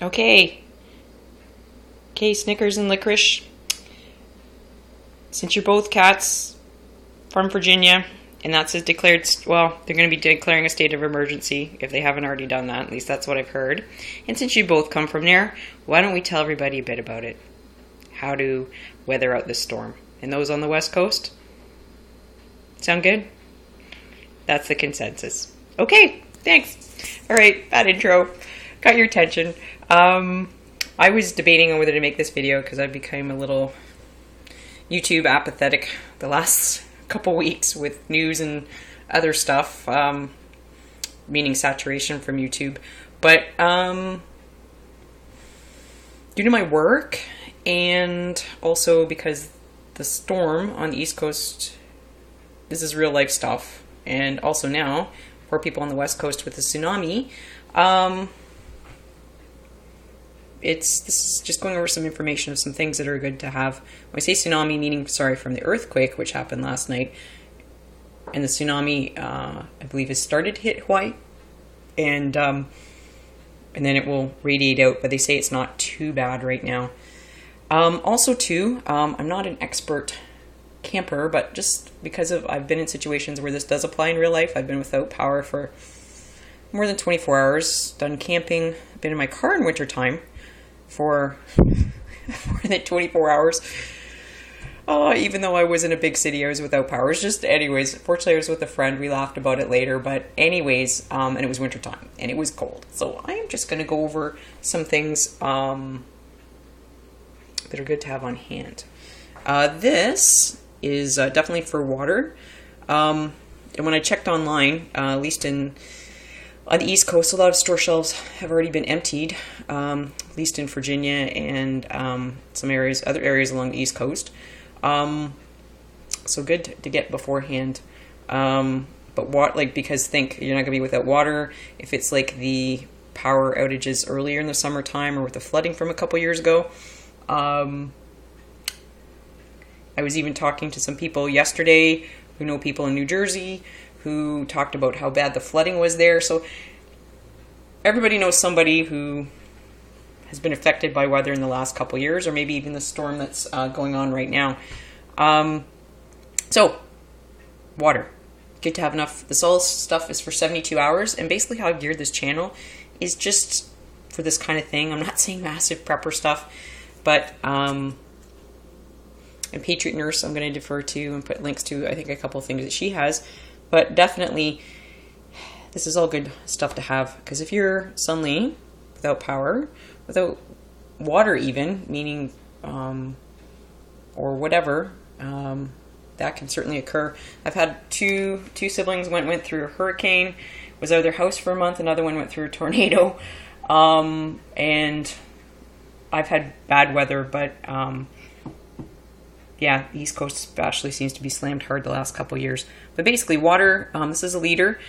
Okay. Okay, Snickers and Licorice. Since you're both cats from Virginia, and that's a declared, well, they're going to be declaring a state of emergency if they haven't already done that. At least that's what I've heard. And since you both come from there, why don't we tell everybody a bit about it? How to weather out this storm. And those on the West Coast? Sound good? That's the consensus. Okay, thanks. All right, that intro got your attention. I was debating on whether to make this video because I've become a little YouTube apathetic the last couple weeks with news and other stuff, meaning saturation from YouTube. But due to my work and also because the storm on the East Coast, this is real life stuff, and also now for people on the West Coast with the tsunami, this is just going over some information of some things that are good to have. When I say tsunami, meaning, from the earthquake, which happened last night, and the tsunami, I believe, has started to hit Hawaii, and then it will radiate out, but they say it's not too bad right now. Also, too, I'm not an expert camper, but just because I've been in situations where this does apply in real life. I've been without power for more than 24 hours, done camping, been in my car in wintertime for more than 24 hours. Oh, even though I was in a big city, I was without power. It's just, anyways, fortunately I was with a friend. We laughed about it later, but anyways, and it was wintertime and it was cold. So I am just going to go over some things that are good to have on hand. This is definitely for water. And when I checked online, at least on the East Coast, a lot of store shelves have already been emptied, at least in Virginia and some areas, other areas along the East Coast. So good to get beforehand. But what, because think you're not gonna be without water if it's like the power outages earlier in the summertime or with the flooding from a couple years ago. I was even talking to some people yesterday who know people in New Jersey who talked about how bad the flooding was there. So everybody knows somebody who has been affected by weather in the last couple years, or maybe even the storm that's going on right now. So water, good to have enough. This all stuff is for 72 hours. And basically how I've geared this channel is just for this kind of thing. I'm not saying massive prepper stuff, but and Patriot Nurse I'm going to defer to and put links to, I think, a couple of things that she has. But definitely, this is all good stuff to have. Because if you're suddenly without power, without water even, meaning, or whatever, that can certainly occur. I've had two siblings, one went through a hurricane, was out of their house for a month, another one went through a tornado. And I've had bad weather, but yeah, the East Coast especially seems to be slammed hard the last couple years. But basically, water, this is a liter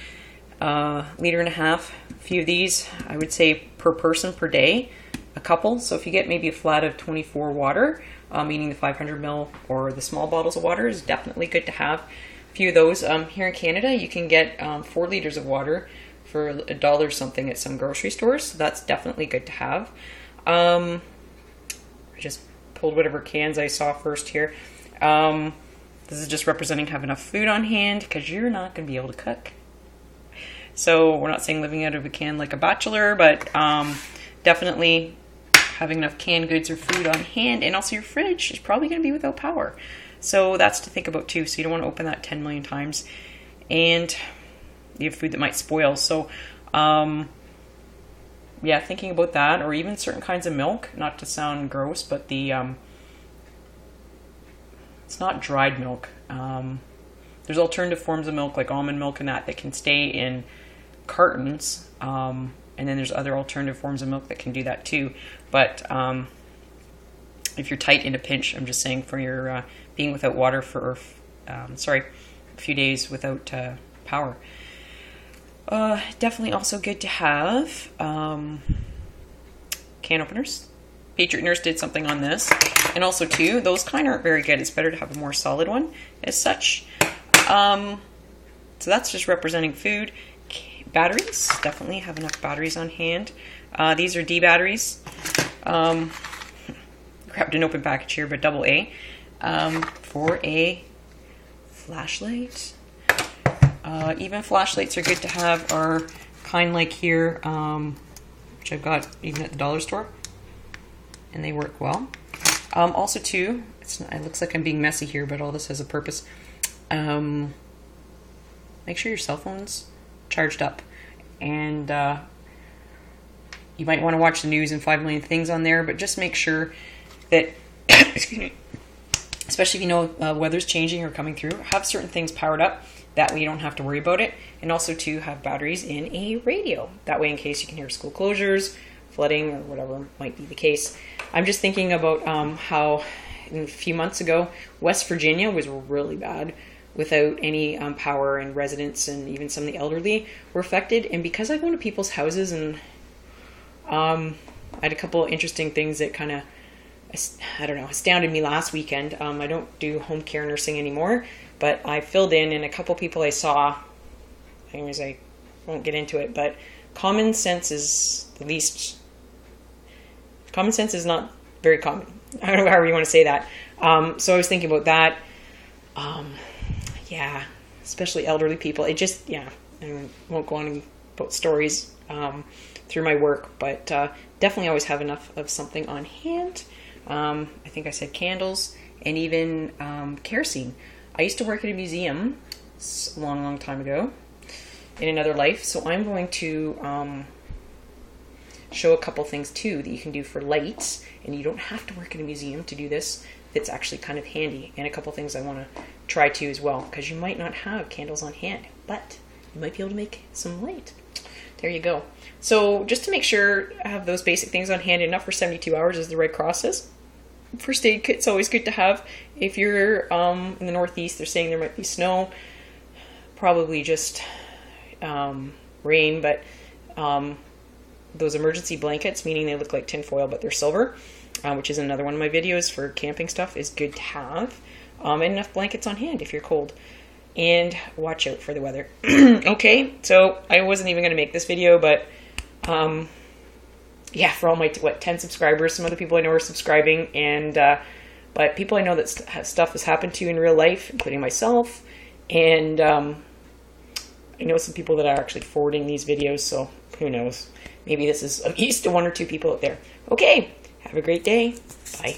and a half. A few of these, I would say, per person per day, a couple. So if you get maybe a flat of 24 water, meaning the 500 ml or the small bottles of water, is definitely good to have. A few of those. Here in Canada, you can get 4 liters of water for $1 something at some grocery stores. So that's definitely good to have. I just pulled whatever cans I saw first here. This is just representing have enough food on hand because you're not going to be able to cook. So we're not saying living out of a can like a bachelor, but definitely having enough canned goods or food on hand, and also your fridge is probably going to be without power. So that's to think about too. So you don't want to open that 10 million times, and you have food that might spoil. So yeah, thinking about that, or even certain kinds of milk, not to sound gross, but the it's not dried milk. There's alternative forms of milk like almond milk and that can stay in cartons, and then there's other alternative forms of milk that can do that too. But if you're tight in a pinch, I'm just saying for your being without water for a few days without power. Definitely also good to have can openers. Patriot Nurse did something on this. And also too, those kind aren't very good. It's better to have a more solid one as such. So that's just representing food. Batteries, definitely have enough batteries on hand. These are D batteries. Grabbed an open package here, but double A, for a flashlight. Even flashlights are good to have, are kind like here, which I've got even at the dollar store, and they work well. Also too, it looks like I'm being messy here, but all this has a purpose. Make sure your cell phone's charged up, and you might want to watch the news and 5 million things on there, but just make sure that, excuse me, especially if you know weather's changing or coming through, have certain things powered up. That way you don't have to worry about it. And also to have batteries in a radio. That way in case you can hear school closures, flooding, or whatever might be the case. I'm just thinking about how a few months ago, West Virginia was really bad without any power, and residents and even some of the elderly were affected. And because I go to people's houses, and I had a couple of interesting things that kind of, I don't know, astounded me last weekend. I don't do home care nursing anymore, but I filled in, and a couple people I saw, anyways, I won't get into it, but common sense is not very common. I don't know however you want to say that. So I was thinking about that. Yeah, especially elderly people. It just, yeah, I won't go on about stories through my work, but definitely always have enough of something on hand. I think I said candles, and even kerosene. I used to work at a museum a long, long time ago in another life, so I'm going to show a couple things too that you can do for lights, and you don't have to work in a museum to do this. It's actually kind of handy, and a couple things I want to try to as well, because you might not have candles on hand, but you might be able to make some light. There you go. So just to make sure I have those basic things on hand, enough for 72 hours, as the Red Cross says. First aid kit's always good to have. If you're in the Northeast, they're saying there might be snow, probably just rain, but those emergency blankets, meaning they look like tinfoil but they're silver, which is another one of my videos for camping stuff, is good to have. And enough blankets on hand if you're cold. And watch out for the weather. Okay, so I wasn't even going to make this video, but yeah, for all my 10 subscribers, some other people I know are subscribing, and but people I know that stuff has happened to in real life, including myself, and I know some people that are actually forwarding these videos, so who knows, maybe this is of use to 1 or 2 people out there. Okay, have a great day. Bye.